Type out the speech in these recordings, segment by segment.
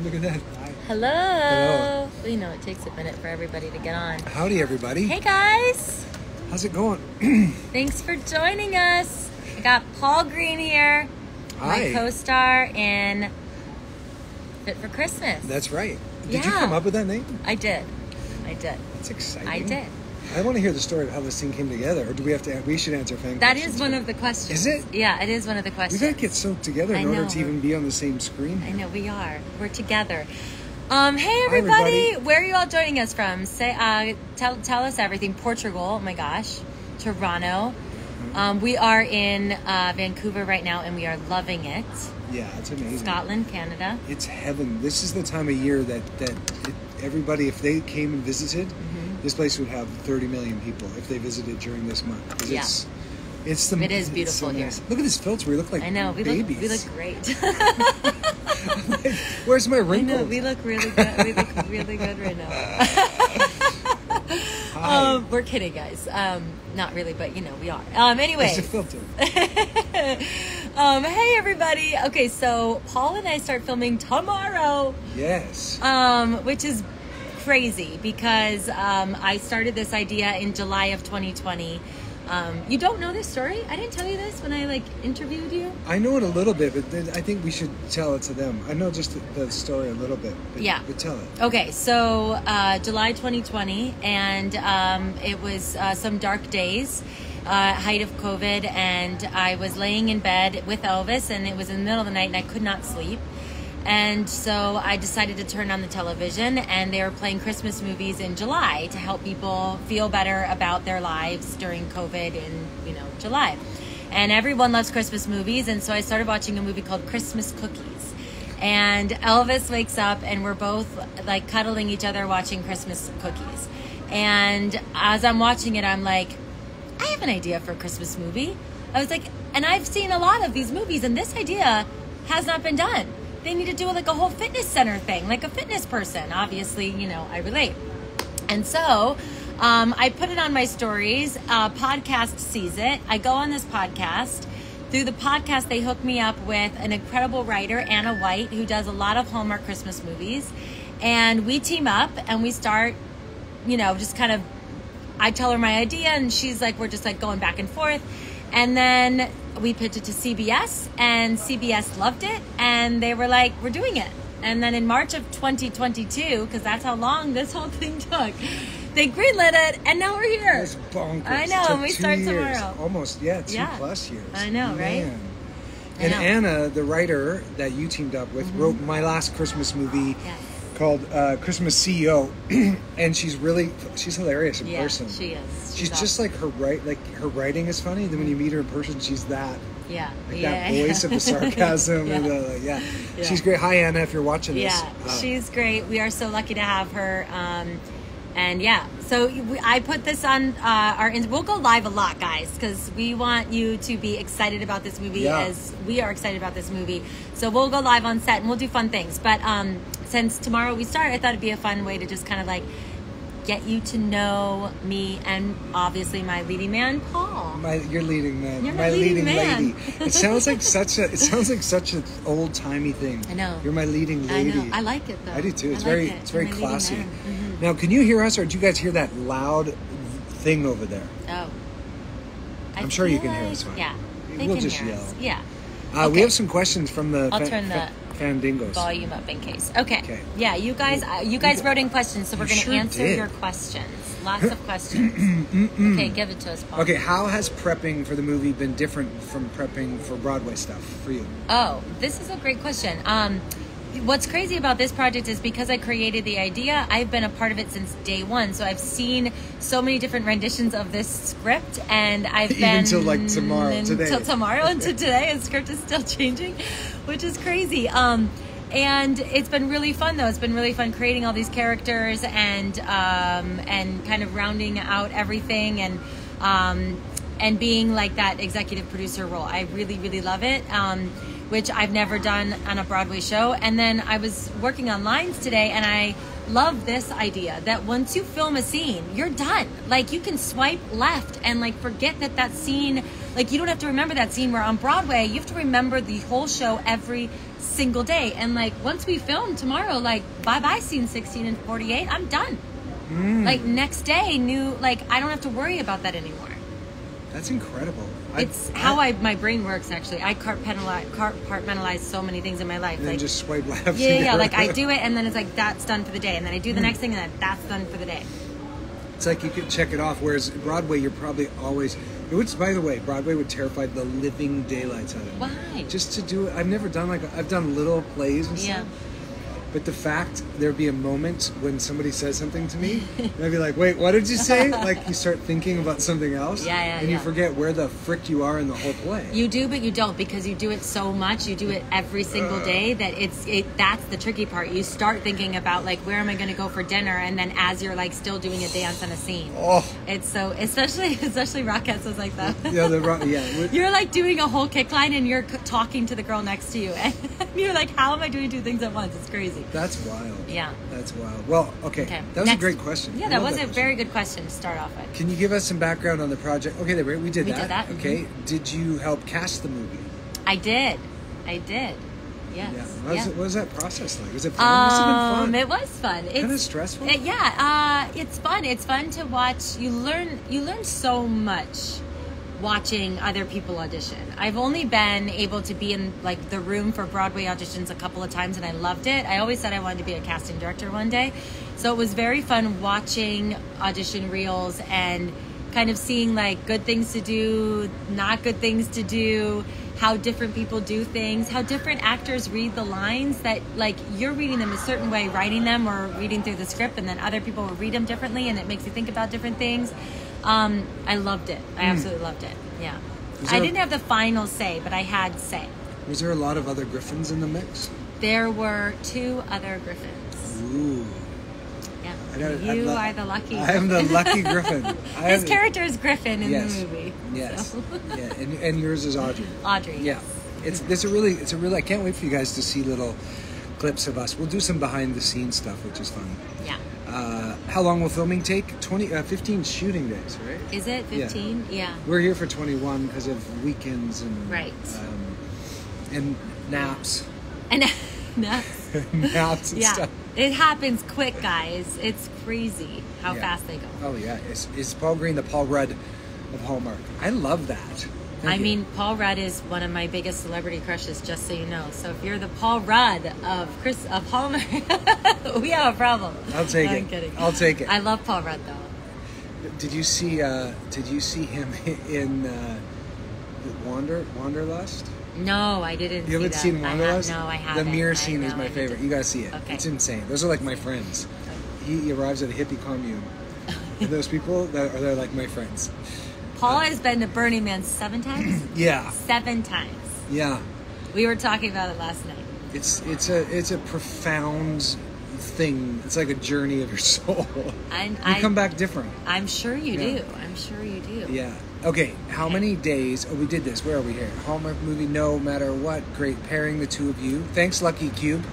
Look at that. Hello. Hello. Well, you know, it takes a minute for everybody to get on. Howdy, everybody. Hey, guys. How's it going? Thanks for joining us. I got Paul Greene here, Hi. my co-star in Fit for Christmas. That's right. Did you Yeah. come up with that name? I did. That's exciting. I did. I want to hear the story of how this thing came together. Or do we have to? We should answer fan That questions. is one of the questions. Is it? Yeah, it is one of the We questions. gotta get so together in I order know. to even be on the same screen. I know, we are. We're together. Hey, everybody. Where are you all joining us from? Say, tell us everything. Portugal. Oh, my gosh. Toronto. We are in Vancouver right now, and we are loving it. Yeah, it's amazing. Scotland, Canada. It's heaven. This is the time of year that everybody, if they came and visited, this place would have 30 million people if they visited during this month. 'Cause Yeah. It is beautiful so here. nice. Look at this filter. We look like I know. We babies. look great. Where's my I wrinkles? know. We look really good. We look really good right now. Hi. We're kidding, guys. Not really, but you know, we are. Anyway. It's a filter. Hey, everybody. Okay, so Paul and I start filming tomorrow. Yes. Which is crazy because I started this idea in July of 2020. You don't know this story? I didn't tell you this when I interviewed you. I know it a little bit, but I think we should tell it to them. I know just the story a little bit. But, Yeah. But tell it. Okay, so July 2020, and it was some dark days, height of COVID, and I was laying in bed with Elvis, and it was in the middle of the night, and I could not sleep. And so I decided to turn on the television, and they were playing Christmas movies in July to help people feel better about their lives during COVID in, July. And everyone loves Christmas movies, and so I started watching a movie called Christmas Cookies. And Elvis wakes up, and we're both cuddling each other watching Christmas Cookies. And as I'm watching it, I'm like, I have an idea for a Christmas movie. I was like, and I've seen a lot of these movies, and this idea has not been done. They need to do a whole fitness center thing, like a fitness person. Obviously, I relate. And so I put it on my stories. Podcast sees it. I go on this podcast. Through the podcast, they hook me up with an incredible writer, Anna White, who does a lot of Hallmark Christmas movies. And we team up and we start, just kind of, I tell her my idea and she's like, we're just going back and forth. And then we pitched it to CBS, and CBS loved it, and they were like, we're doing it. And then in March of 2022, because that's how long this whole thing took, they greenlit it, and now we're here. It's bonkers. I know, and we start tomorrow. Almost, 2+ years. I know, right? Man. And Anna, the writer that you teamed up with, wrote my last Christmas movie called Christmas CEO, and she's hilarious in person. She is. She's just awesome. her writing is funny. Then when you meet her in person, she's that. Yeah. That voice of the sarcasm and she's great. Hi Anna, if you're watching this. Yeah, she's great. We are so lucky to have her. So I put this on we'll go live a lot, guys, because we want you to be excited about this movie as we are excited about this movie. So we'll go live on set and we'll do fun things. But since tomorrow we start, I thought it'd be a fun way to just kind of get you to know me and obviously my leading man, Paul. Your leading man. You're my leading man. lady. It sounds like such an old timey thing. I know. You're my leading lady. I know. I like it though. I do too. It's very My classy. leading man. Now, can you hear us, or do you guys hear that loud thing over there? Oh. I'm sure you can hear us fine. Yeah. We'll just yell. Yeah. We have some questions from the I'll turn the Fandingos. volume up in case. Okay. Yeah, you guys wrote in questions, so we're going to answer your questions. Lots of questions. Okay, give it to us, Paul. Okay, how has prepping for the movie been different from prepping for Broadway stuff for you? Oh, this is a great question. What's crazy about this project is because I created the idea, I've been a part of it since day one. So I've seen so many different renditions of this script, and I've been until tomorrow, and to today, and the script is still changing, which is crazy. And it's been really fun, though. It's been really fun creating all these characters and kind of rounding out everything and being that executive producer role. I really, really love it. Which I've never done on a Broadway show. And then I was working on lines today, and I love this idea that once you film a scene, you're done. You can swipe left and forget that scene, you don't have to remember that scene, where on Broadway, you have to remember the whole show every single day. And like once we film tomorrow, like bye scene 16 and 48, I'm done. Like next day, like I don't have to worry about that anymore. That's incredible. It's how my brain works, actually. I compartmentalize so many things in my life. And then like, just swipe left. Yeah. Like I do it, and then it's like, that's done for the day. And then I do the next thing, and then that's done for the day. It's like you can check it off. Whereas Broadway, you're probably always... Which, by the way, Broadway would terrify the living daylights out of me. Why? Just to do it. I've never done I've done little plays and stuff. But the fact there'd be a moment when somebody says something to me, and I'd be like, wait, what did you say? Like you start thinking about something else. And you forget where the frick you are in the whole play. You do, but you don't, because you do it so much. You do it every single day that that's the tricky part. You start thinking about like, where am I going to go for dinner? And then as you're like still doing a dance and a scene. It's so, especially Rockettes is like that. You're like doing a whole kick line and you're talking to the girl next to you. And you're like, how am I doing two things at once? It's crazy. That's wild. Yeah. That's wild. Well, okay. That was a great question. Yeah, that was a very good question to start off with. Can you give us some background on the project? Okay, we did that. Okay. Mm-hmm. Did you help cast the movie? I did. Yes. Yeah. What was that process like? Was it fun? Must have been fun. It was fun. It's kind of stressful. It's fun. It's fun to watch. You learn so much watching other people audition. I've only been able to be in like the room for Broadway auditions a couple of times, and I loved it. I always said I wanted to be a casting director one day, so it was very fun watching audition reels and kind of seeing like good things to do, not good things to do, how different people do things, how different actors read the lines, that like you're reading them a certain way, writing them or reading through the script, and then other people will read them differently, and it makes you think about different things. I loved it. I absolutely loved it. Yeah. I didn't have the final say, but I had say. Was there a lot of other Griffins in the mix? There were 2 other Griffins. Ooh. Yeah. You are the lucky Griffin. I am the lucky Griffin. His character is Griffin in the movie. Yes. So. Yeah. And yours is Audrey. Audrey. Yeah. It's a really I can't wait for you guys to see little clips of us. We'll do some behind the scenes stuff, which is fun. Yeah. How long will filming take? 15 shooting days, right? Is it 15? Yeah. We're here for 21 because of weekends and and naps. And naps. Naps and stuff. It happens quick, guys. It's crazy how fast they go. Oh yeah, is Paul Greene the Paul Rudd of Hallmark? I love that. I mean, Paul Rudd is one of my biggest celebrity crushes, just so you know. So if you're the Paul Rudd of Hallmark, we have a problem. I'll take it. I'm kidding. I'll take it. I love Paul Rudd though. Did you see him in Wanderlust? No, I didn't. You haven't seen Wanderlust? No, I haven't. The mirror scene is my favorite. You gotta see it. Okay. It's insane. Those are like my friends. He arrives at a hippie commune. And those people they're like my friends. Paul has been to Burning Man 7 times? Yeah. 7 times. Yeah. We were talking about it last night. It's a profound thing. It's like a journey of your soul. And you come back different. I'm sure you do. I'm sure you do. Yeah. Okay. How many days? Oh, we did this. Where are we here? Hallmark movie, no matter what. Great pairing, the two of you. Thanks, Lucky Cube.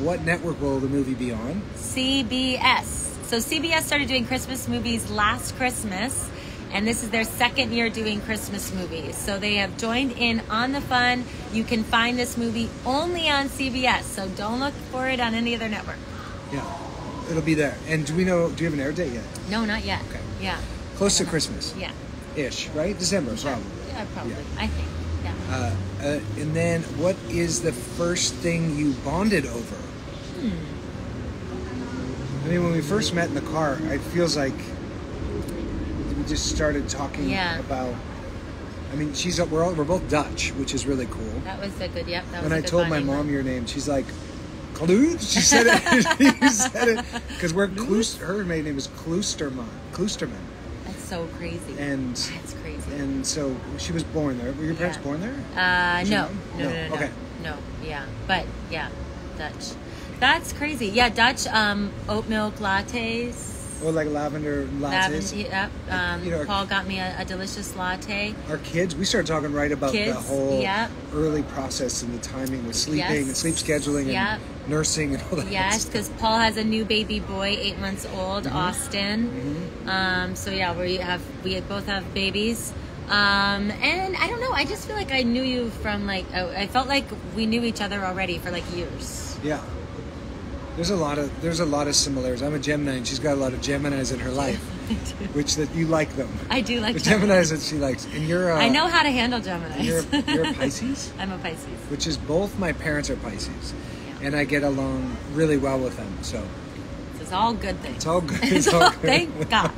What network will the movie be on? CBS. So CBS started doing Christmas movies last Christmas, and this is their 2nd year doing Christmas movies. So they have joined in on the fun. You can find this movie only on CBS, so don't look for it on any other network. Yeah, it'll be there. And do you have an air date yet? No, not yet. Okay. Yeah. Close to Christmas. Yeah. Ish, right? December, probably. Yeah, probably. Yeah. I think. Yeah. And then, what is the first thing you bonded over? I mean, when we first met in the car, it feels like we just started talking about. I mean, we're both Dutch, which is really cool. That was a good. Yep. That was when a I good told my mom your name, she's like, Kloots. She said it. You said it because we're Kloos. Her maiden name is Kloosterman. That's so crazy. And that's crazy. And so she was born there. Were your parents born there? No. Okay. No. Yeah. But yeah, Dutch. That's crazy. Yeah, Dutch oat milk lattes. Or like lavender lattes. Yep. Paul got me a delicious latte. Our kids, we started talking about the whole early process and the timing with sleeping and sleep scheduling and nursing and all that. Yes, because Paul has a new baby boy, 8 months old, Austin. So yeah, we both have babies. And I don't know. I just feel like I knew you from like I felt like we knew each other already for like years. Yeah. There's a lot of similarities. I'm a Gemini, and she's got a lot of Geminis in her life, which that you like them. I do like the Geminis that she likes, and you're. I know how to handle Geminis. You're a Pisces. I'm a Pisces. Which is both my parents are Pisces, and I get along really well with them. So. It's all good things. It's all good. It's all good. Thank God.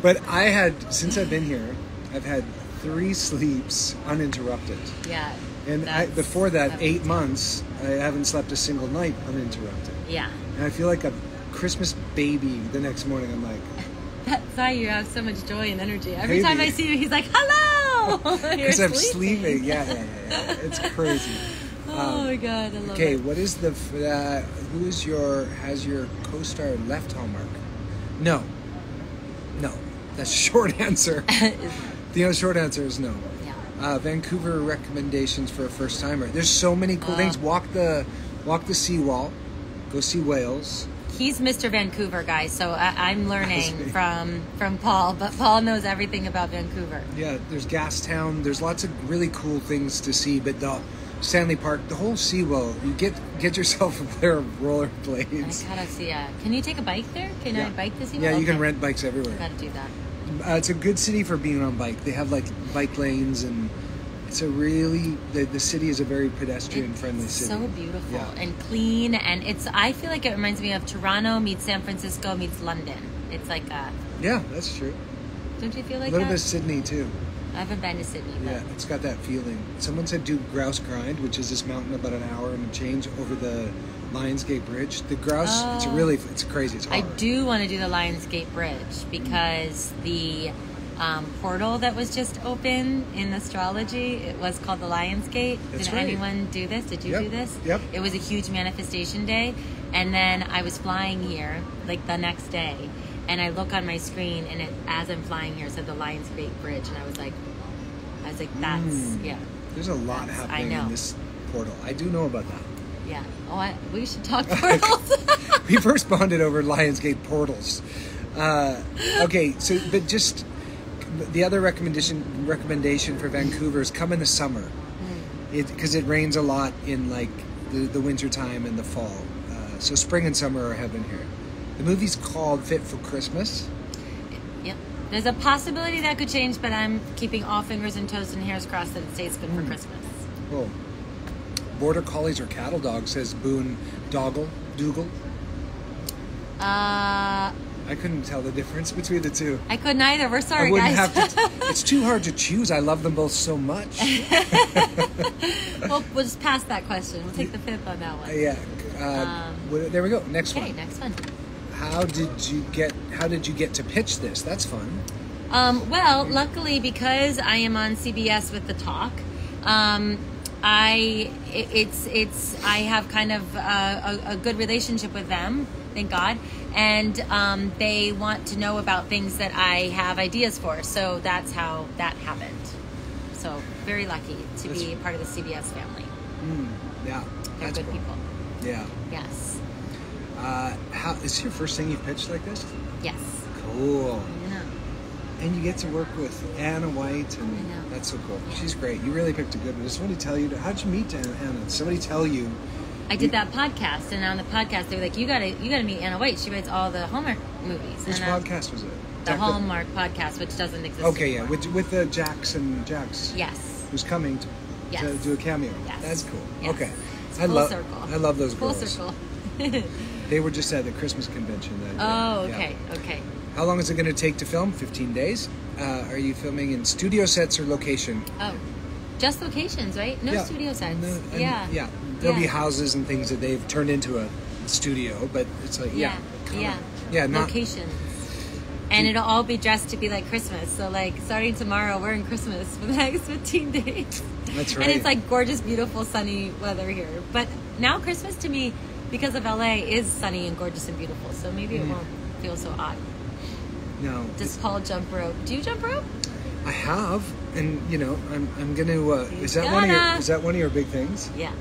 But since I've been here, I've had 3 sleeps uninterrupted. Yeah. And before that, 8 months, I haven't slept a single night uninterrupted. Yeah. And I feel like a Christmas baby the next morning. I'm like... That's why you have so much joy and energy. Every time I see you, he's like, hello! Because I'm sleeping. Yeah. It's crazy. Oh my God, I love it. Okay, what is has your co-star left Hallmark? No. That's a short answer. The short answer is no. Yeah. Vancouver recommendations for a first timer. There's so many cool things. Walk the seawall. Go see whales. He's Mr. Vancouver, guys, so I'm learning from Paul, but Paul knows everything about Vancouver. Yeah, there's Gastown. There's lots of really cool things to see, but the Stanley Park, the whole seawall, you get yourself a pair of rollerblades. I gotta see. Can you take a bike there? Can I bike the seawall? Yeah, you can rent bikes everywhere. I gotta do that. It's a good city for being on bike. They have like bike lanes, and it's a really the city is a very pedestrian friendly city. So beautiful and clean, and I feel like it reminds me of Toronto meets San Francisco meets London. It's like yeah, that's true. Don't you feel like a little that? bit of Sydney too. I haven't been to Sydney. But... Yeah, it's got that feeling. Someone said do Grouse Grind, which is this mountain about an hour and change over the Lionsgate Bridge. The Grouse, it's crazy. It's hard. I do want to do the Lionsgate Bridge because the portal that was just open in astrology, it was called the Lionsgate. Did anyone do this? Did you do this? Yep. It was a huge manifestation day, and then I was flying here like the next day. And I look on my screen, and as I'm flying here, it said the Lionsgate Bridge, and I was like, that's There's a lot happening in this portal. I do know about that. Yeah. Oh, we should talk portals. We first bonded over Lionsgate portals. Okay, so but just the other recommendation for Vancouver is come in the summer, because it rains a lot in like the winter time and the fall. So spring and summer are heaven here. The movie's called Fit for Christmas. Yep. There's a possibility that could change, but I'm keeping all fingers and toes and hairs crossed that it stays good for Christmas. Cool. Border Collies or cattle dogs, says Boone Dougal. I couldn't tell the difference between the two. I couldn't either. We're sorry, I wouldn't guys. Have to it's too hard to choose. I love them both so much. We'll just pass that question. We'll take the fifth on that one. Yeah. There we go. Next one. Okay, next one. How did you get to pitch this? That's fun. Well, luckily because I am on CBS with The Talk, I have kind of a good relationship with them, thank God, and they want to know about things that I have ideas for. So that's how that happened. So very lucky to be part of the CBS family. Yeah, they're good people. Yeah. Yes. How is this your first thing you've pitched like this? Yes. Cool. Yeah. And you get to work with Anna White, and that's so cool. Yeah. She's great. You really picked a good one. Did somebody tell you? How'd you meet Anna? Did somebody tell you? I did that podcast, and on the podcast they were like, "You gotta meet Anna White. She writes all the Hallmark movies." Which podcast was it? The Hallmark podcast, which doesn't exist. Okay, anymore. yeah, with the Jax. Yes. Who's coming to do a cameo? Yes. That's cool. Yes. Okay. Full circle. I love those Full girls. circle. They were just at the Christmas convention. Okay. How long is it going to take to film? 15 days. Are you filming in studio sets or location? Oh, just locations, right? No studio sets. Yeah. There'll be houses and things that they've turned into a studio, but it's like locations. And it'll all be dressed to be like Christmas. So like starting tomorrow, we're in Christmas for the next 15 days. That's right. And it's like gorgeous, beautiful, sunny weather here. But now Christmas to me, because of LA, is sunny and gorgeous and beautiful. So maybe it won't feel so odd. No. Does Paul jump rope? Do you jump rope? I have, and I'm gonna. Is that one of your big things? Yeah.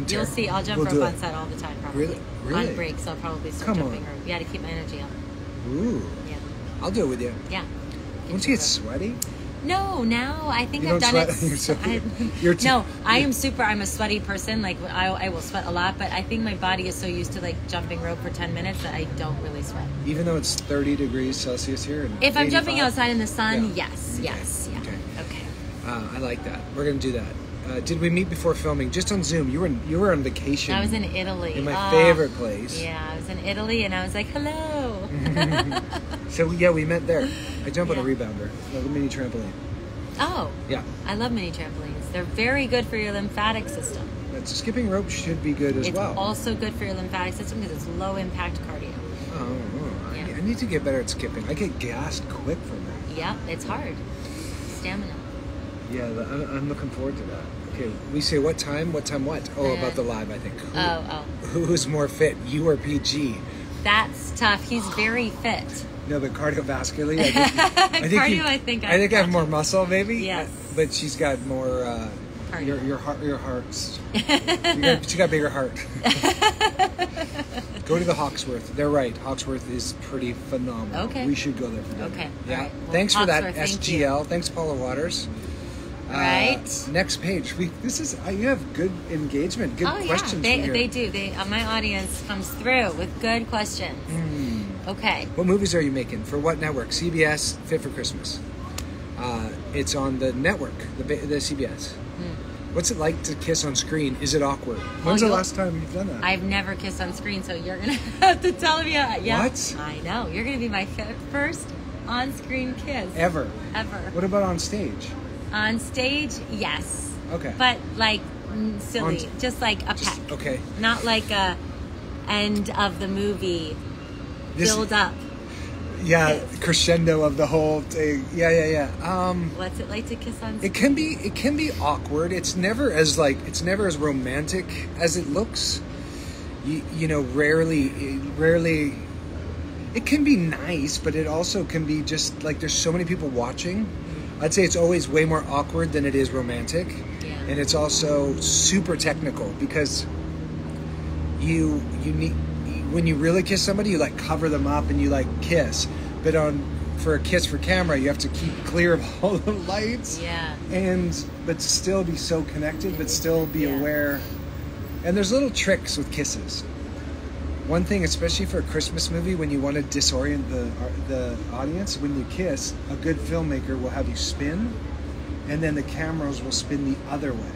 You'll see. I'll jump rope on set all the time. Probably. Really? On breaks, I'll probably start jumping rope. Yeah, to keep my energy up. Ooh. Yeah. I'll do it with you. Yeah. Don't you get sweaty? No, now I think You I've don't done sweat? it. No, I'm a sweaty person. Like I will sweat a lot, but I think my body is so used to like jumping rope for 10 minutes that I don't really sweat. Even though it's 30 degrees Celsius here? And if I'm 85? jumping outside in the sun, Yeah. yes, yes, yeah. Okay. I like that. We're going to do that. Did we meet before filming? Just on Zoom. You were on vacation. I was in Italy. In my favorite place. Yeah, I was in Italy and I was like, hello. So, yeah, we met there. I jump on a rebounder, like a mini trampoline. Oh. Yeah. I love mini trampolines. They're very good for your lymphatic system. But skipping rope should be good as well. It's also good for your lymphatic system because it's low impact cardio. Oh. Yeah. I need to get better at skipping. I get gassed quick from that. Yeah, it's hard. Stamina. Yeah, I'm looking forward to that. Okay, we say what time? What time what? Oh, about the live, I think. Who's more fit, you or PG? That's tough. He's very fit. No, but cardiovascularly, I think I have more muscle, maybe. Yes, but she's got more. Your heart's. She got bigger heart. Go to the Hawksworth. They're right. Hawksworth is pretty phenomenal. Okay, we should go there for dinner. Okay. Yeah. Right. Well, thanks for that, Thank SGL. You. Thanks, Paula Waters. Right. Next page. You have good engagement. Good questions. Yeah. They do. My audience comes through with good questions. Okay. What movies are you making? For what network? CBS, Fit for Christmas. It's on the network, the CBS. What's it like to kiss on screen? Is it awkward? When's the last time you've done that? I've never kissed on screen, so you're going to have to tell me. Yeah. What? I know. You're going to be my first on-screen kiss. Ever. What about on stage? On stage, yes. Okay. But like silly, just like a peck. Okay. Not like a end of the movie build up. Yeah, crescendo of the whole thing. Yeah. What's it like to kiss on stage? It can be awkward. It's never as romantic as it looks. You know, rarely. It can be nice, but it also can be just like there's so many people watching. I'd say it's always way more awkward than it is romantic. Yeah. And it's also super technical because you need, when you really kiss somebody, you like cover them up and you like kiss. But for a kiss for camera, you have to keep clear of all the lights. Yeah. But still be so connected, but still be aware. And there's little tricks with kisses. One thing, especially for a Christmas movie, when you want to disorient the audience, when you kiss, a good filmmaker will have you spin, and then the cameras will spin the other way,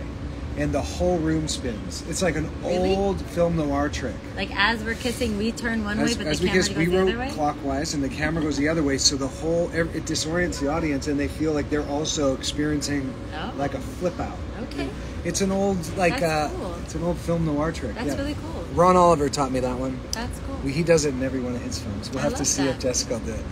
and the whole room spins. It's like an old film noir trick. Like as we're kissing, we turn one way, but the camera goes the other way? Clockwise, and the camera goes the other way, so it disorients the audience, and they feel like they're also experiencing like a flip out. Okay. It's an old cool. It's an old film noir trick. That's really cool. Ron Oliver taught me that one. That's cool. He does it in every one of his films. We'll have to see if Jessica will do it.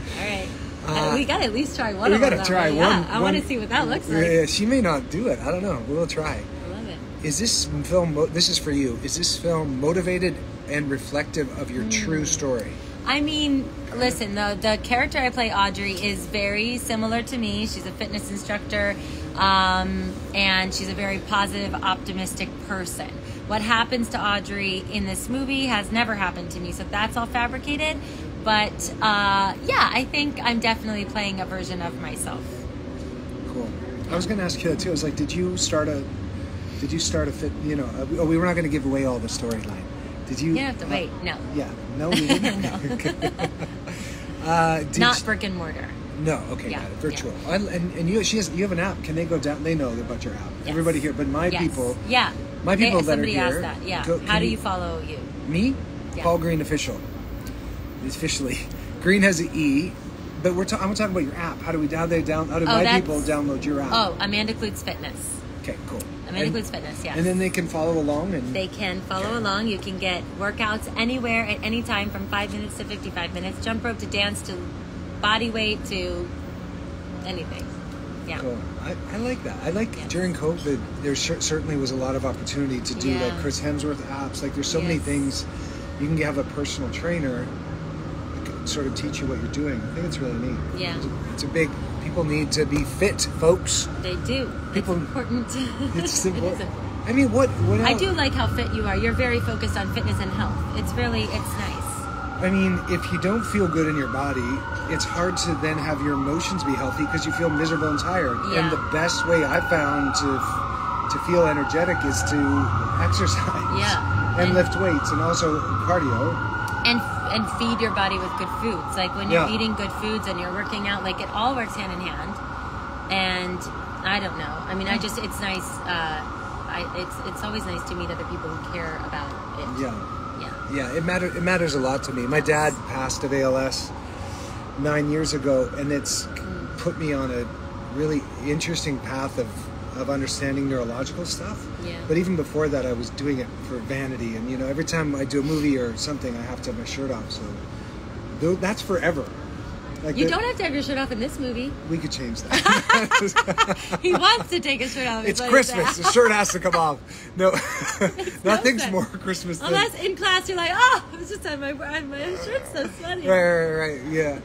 All right. We got to at least try one. We got to try one. Yeah, I want to see what that looks like. Yeah, she may not do it. I don't know. We'll try. I love it. Is this film? This is for you. Is this film motivated and reflective of your true story? I mean, listen, the character I play, Audrey, is very similar to me. She's a fitness instructor, and she's a very positive, optimistic person. What happens to Audrey in this movie has never happened to me, so that's all fabricated. But I think I'm definitely playing a version of myself. Cool. I was going to ask you that too. I was like, did you start a fit? You know, we were not going to give away all the storyline. Did you? You don't have to wait. No. Yeah. No, we didn't. Not brick and mortar. No. Okay. Got it. Virtual. Yeah. And you have an app. Can they go down? They know about your app. Yes. Everybody here, but my people. Yeah. My people that are here. Somebody asked that. Yeah. How do you follow you? Me? Yeah. Paul Greene official. Officially. Greene has an E. But I'm talking about your app. How do people download your app? Oh, Amanda Kloots Fitness. Okay, cool. Amanda Kloots Fitness, yes. And then they can follow along? They can follow along. You can get workouts anywhere at any time from 5 minutes to 55 minutes. Jump rope to dance to body weight to anything. Yeah. Cool. I like that. I like during COVID, there certainly was a lot of opportunity to do like Chris Hemsworth apps. Like there's so many things. You can have a personal trainer sort of teach you what you're doing. I think it's really neat. Yeah. It's a big... People need to be fit, folks. They do. It's important. It's important. It is important. I mean, what else? I do like how fit you are. You're very focused on fitness and health. It's nice. I mean, if you don't feel good in your body, it's hard to then have your emotions be healthy because you feel miserable and tired. Yeah. And the best way I've found to feel energetic is to exercise. Yeah. And lift weights and also cardio. And feed your body with good foods. Like when you're eating good foods and you're working out, like it all works hand in hand. And I don't know. I mean, it's nice. It's always nice to meet other people who care about it. Yeah, it matters a lot to me. My dad passed of ALS 9 years ago, and it's put me on a really interesting path of understanding neurological stuff. Yeah. But even before that, I was doing it for vanity, and every time I do a movie or something, I have to have my shirt off. So that's forever. Like you don't have to have your shirt off in this movie. We could change that. He wants to take his shirt off. It's Christmas. The shirt has to come off. No, nothing's more Christmas than... Unless in class you're like, oh, I was just on my shirt's so sweaty. Right. Yeah.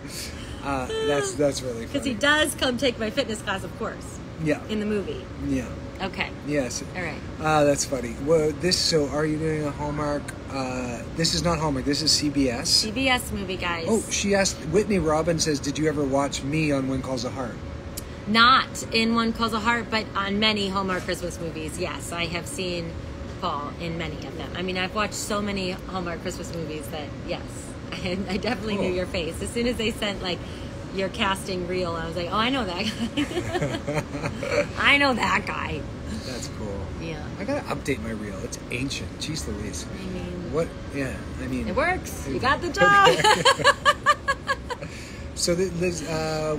That's really funny. Because he does come take my fitness class, of course. Yeah. In the movie. Yeah. Okay. Yes. All right. That's funny. Well, so are you doing a Hallmark? This is not Hallmark. This is CBS. CBS movie, guys. Oh, she asked, Whitney Robin says, did you ever watch Me on One Calls a Heart? Not in One Calls a Heart, but on many Hallmark Christmas movies, yes. I have seen Paul in many of them. I mean, I've watched so many Hallmark Christmas movies that, yes. I definitely knew your face. As soon as they sent, like, your casting reel, I was like, oh, I know that guy. I know that guy. That's cool. Yeah. I gotta update my reel. It's ancient. Jeez Louise. I mean... What? Yeah, I mean... It works. You got the job. So, Liz,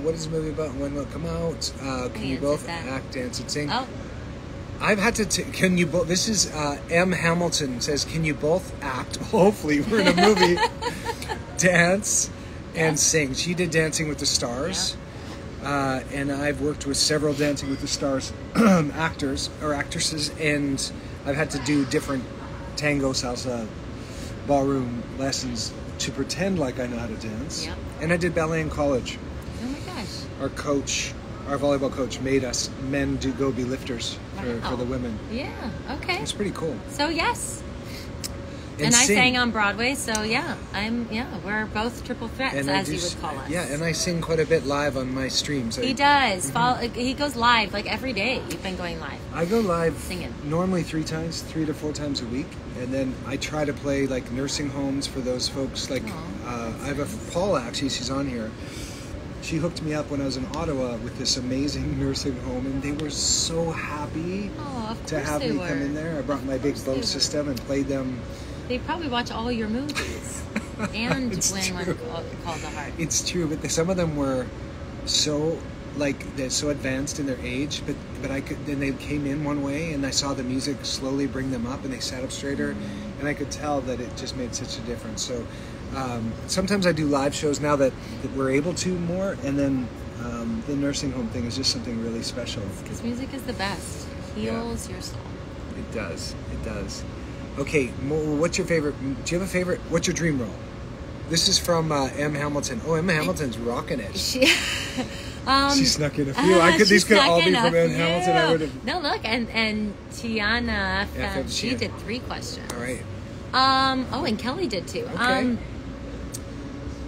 what is the movie about? When will it come out? Can you both act, dance, and sing? Oh. I've had to... Can you both... This is M. Hamilton says, can you both act? Hopefully, we're in a movie. Dance and sing. She did Dancing with the Stars. Yeah. And I've worked with several Dancing with the Stars actors or actresses, and I've had to do different tango, salsa, ballroom lessons to pretend like I know how to dance. Yep. And I did ballet in college. Oh my gosh. Our volleyball coach made us men go be lifters for the women. Yeah, okay. It's pretty cool. So yes. And I sang on Broadway, so we're both triple threats, as you would call us. Yeah, and I sing quite a bit live on my streams. He does. He goes live like every day. You've been going live. I go live singing normally 3 to 4 times a week, and then I try to play like nursing homes for those folks. Like I have a Paula, actually, she's on here. She hooked me up when I was in Ottawa with this amazing nursing home, and they were so happy to have me come in there. I brought my big bow system and played them. They probably watch all your movies and When One Calls a Heart. It's true, but some of them were so they're so advanced in their age, but I could. Then they came in one way, and I saw the music slowly bring them up, and they sat up straighter, and I could tell that it just made such a difference. So sometimes I do live shows now that we're able to more, and then the nursing home thing is just something really special. Because music is the best. Heals your soul. It does. It does. Okay, what's your favorite? Do you have a favorite? What's your dream role? This is from M. Hamilton. Oh, M. Hamilton's rocking it. She snuck in a few. These could all be from M. Hamilton. I would have. No, look, and Tiana, she did 3 questions. All right. And Kelly did too. Okay.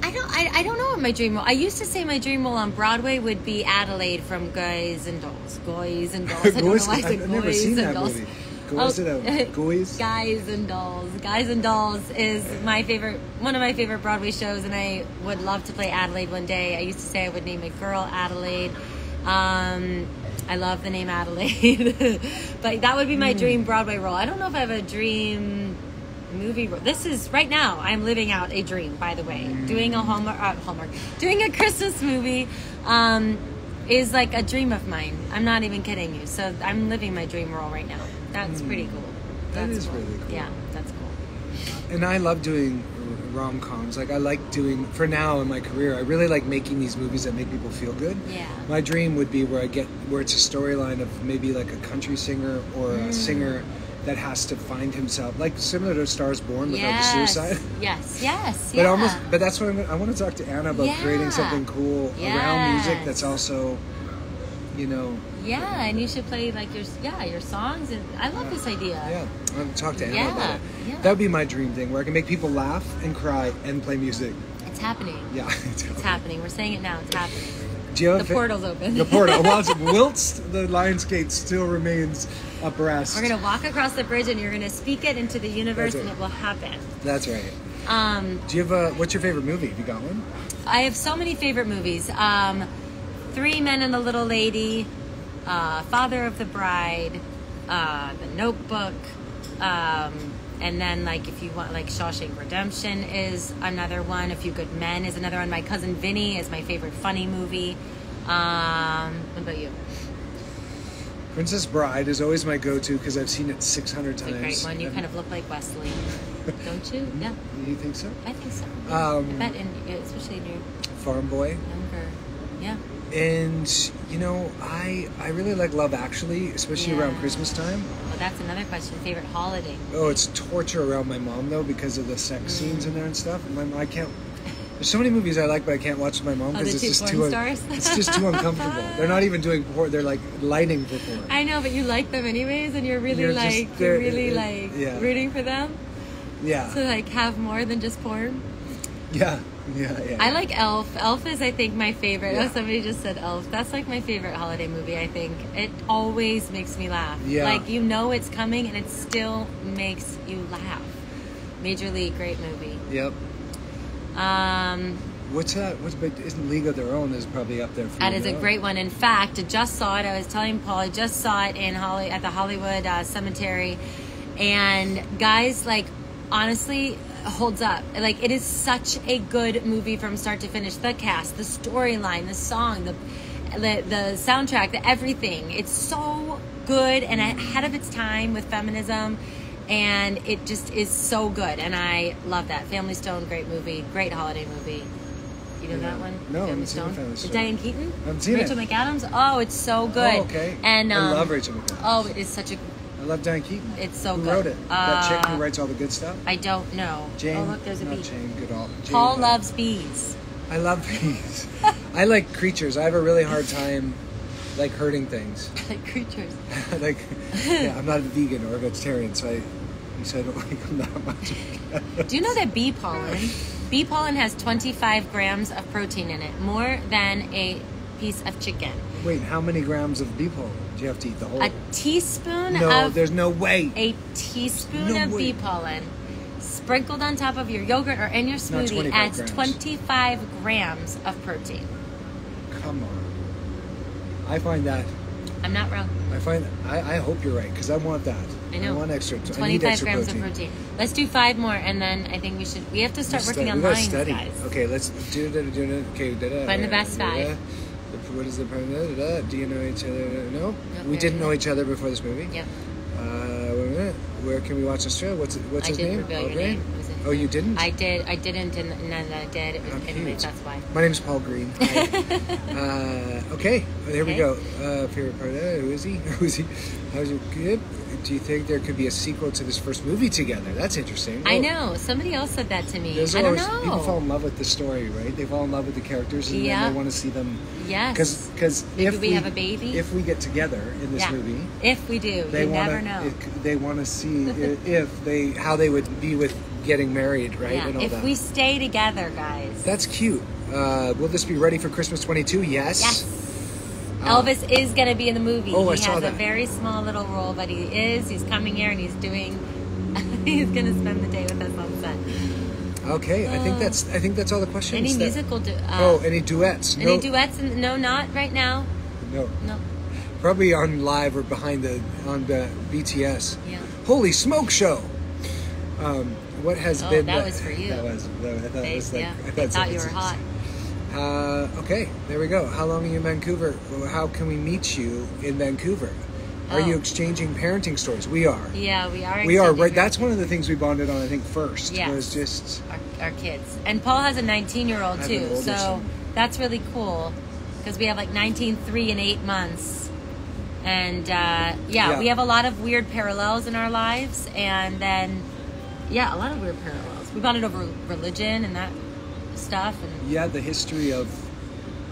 I don't know what my dream role. I used to say my dream role on Broadway would be Adelaide from Guys and Dolls. Guys and Dolls. I don't know why I said I've never seen that movie. Guys and Dolls. Guys and Dolls is one of my favorite Broadway shows, and I would love to play Adelaide one day. I used to say I would name a girl Adelaide. I love the name Adelaide, but that would be my dream Broadway role. I don't know if I have a dream movie role. This is right now. I'm living out a dream. By the way, doing doing a Christmas movie. Is like a dream of mine. I'm not even kidding you. So I'm living my dream role right now. That's pretty cool. That is really cool. Yeah, that's cool. And I love doing rom-coms. Like I like doing, for now in my career, I really like making these movies that make people feel good. Yeah. My dream would be where it's a storyline of maybe like a country singer or a singer that has to find himself, like similar to Stars Born without the suicide. Yes. But that's what I want to talk to Anna about creating something cool around music that's also, Yeah, and you should play like your songs. And I love this idea. Yeah, I'll talk to Anna about it. Yeah. That would be my dream thing, where I can make people laugh and cry and play music. It's happening. Yeah, it's happening. We're saying it now. It's happening. Do you have the portal's open. The portal. Well, whilst the Lionsgate still remains abreast. We're gonna walk across the bridge, and you're gonna speak it into the universe, and it will happen. That's right. Do you have what's your favorite movie? Have you got one? I have so many favorite movies. 3 Men and a Little Lady, Father of the Bride, The Notebook, and then like if you want, like Shawshank Redemption is another one. A Few Good Men is another one. My Cousin Vinny is my favorite funny movie. What about you? Princess Bride is always my go-to because I've seen it 600 times. It's a great one. You kind of look like Wesley, don't you? Yeah. You think so? I think so. Yeah. I bet, especially in your Farm Boy. Younger. Yeah. And I really like Love Actually, especially around Christmas time. Well, that's another question. Favorite holiday movie? Oh, it's torture around my mom though because of the sex scenes in there and stuff. And I can't. There's so many movies I like, but I can't watch with my mom because it's just too. It's just too uncomfortable. They're not even doing porn. They're like lighting for porn. I know, but you like them anyways, and you're really rooting for them. Yeah. To like have more than just porn. Yeah. I like Elf. Elf is, I think, my favorite. Yeah. Oh, somebody just said Elf. That's like my favorite holiday movie, I think. It always makes me laugh. Yeah. Like, it's coming and it still makes you laugh. Major League, great movie. Yep. What's that? Isn't League of Their Own is probably up there for That is a great one. In fact, I just saw it. I was telling Paul, I just saw it at the Hollywood Cemetery. And guys, like, honestly, holds up. Like, it is such a good movie from start to finish. The cast, the storyline, the song, the soundtrack, the everything. It's so good and ahead of its time with feminism, and it just is so good. And I love that. Family Stone, great movie, great holiday movie. You know that one? No, Family Stone. Diane Keaton? I haven't seen Rachel it. McAdams? Oh, it's so good. Oh, okay. And I love Rachel McAdams. Oh, it is such a. I love Diane Keaton. It's so Who good. wrote it? That chick who writes all the good stuff? I don't know. Jane. Oh, look, there's a bee. Jane Goodall. Paul loves bees. I love bees. I like creatures. I have a really hard time, like, hurting things. Like creatures. I'm not a vegan or a vegetarian, so I don't like them that much. Do you know that bee pollen has 25 grams of protein in it, more than a piece of chicken? Wait, how many grams of bee pollen do you have to eat? The whole? A teaspoon No, there's no way. A teaspoon of bee pollen sprinkled on top of your yogurt or in your smoothie adds 25 grams of protein. Come on. I find that. I'm not wrong. I hope you're right, because I want that. I know. I want extra. 25 I need extra grams protein. of protein. Let's do 5 more, and then I think we have to start working on lines, guys. Okay, let's do it. Okay, Find the best 5. What is the do you know each other? No, we didn't know each other before this movie. Yep. Wait a minute. Where can we watch this show? What's his name? Reveal your name. Oh, you didn't? I didn't, and then I did. Anyways, that's why. My name's Paul Greene. Okay, here we go. Favorite part? Who is he? How's it good? Do you think there could be a sequel to this first movie together? That's interesting. I know. Somebody else said that to me. I don't know. People fall in love with the story, right? They fall in love with the characters, and then they want to see them. Yes. Because if we have a baby, if we get together in this movie, if we do, you never know. They want to see how they would be with getting married, right? Yeah. And all if we stay together, guys. That's cute. Will this be ready for Christmas 22? Yes. Yes. Elvis is going to be in the movie. Oh, he I saw has that. a very small little role, but he's coming here and he's going to spend the day with us on set. Okay, I think that's all the questions. Any musical any duets? Any duets? No, not right now. No. No. Probably on live or on the BTS. Yeah. Holy smoke show. What has been that was for you. I thought you were hot. Okay, there we go. How long are you in Vancouver? How can we meet you in Vancouver? Are you exchanging parenting stories? We are. Yeah, we are. We are, right? That's one of the things we bonded on, I think, first. Yes. Was just our kids. And Paul has a 19-year-old too, so that's really cool because we have like 19, 3, and 8 months. And we have a lot of weird parallels in our lives, and then a lot of weird parallels. We bonded over religion and that stuff, and the history of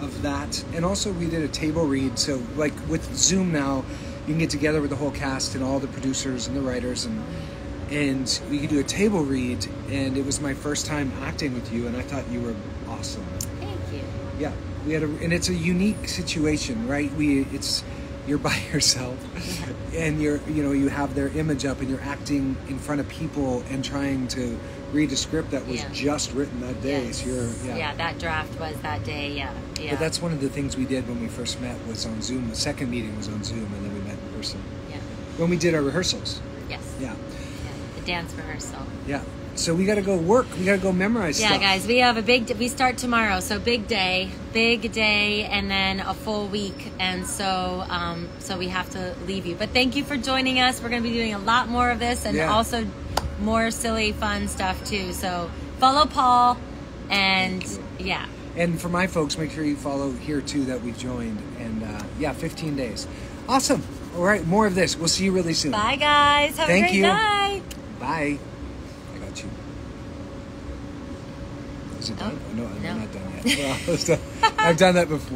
of that. And also we did a table read. So like with Zoom now, you can get together with the whole cast and all the producers and the writers, and we could do a table read. And it was my first time acting with you, and I thought you were awesome. Thank you. Yeah, and it's a unique situation, right? You're by yourself, and you have their image up, and you're acting in front of people and trying to read a script that was just written that day. Yes. So that draft was that day. Yeah. But that's one of the things we did when we first met was on Zoom. The second meeting was on Zoom, and then we met in person. Yeah. When we did our rehearsals. Yes. Yeah. The dance rehearsal. Yeah. So we got to go work. We got to go memorize stuff. Yeah, guys, we have we start tomorrow. So big day, and then a full week. And so we have to leave you. But thank you for joining us. We're going to be doing a lot more of this, and also more silly, fun stuff too. So follow Paul, and And for my folks, make sure you follow here too that we joined. And 15 days. Awesome. All right, more of this. We'll see you really soon. Bye, guys. Have a great night. Bye. Is it done? No, we're not done yet. Well, I've done that before.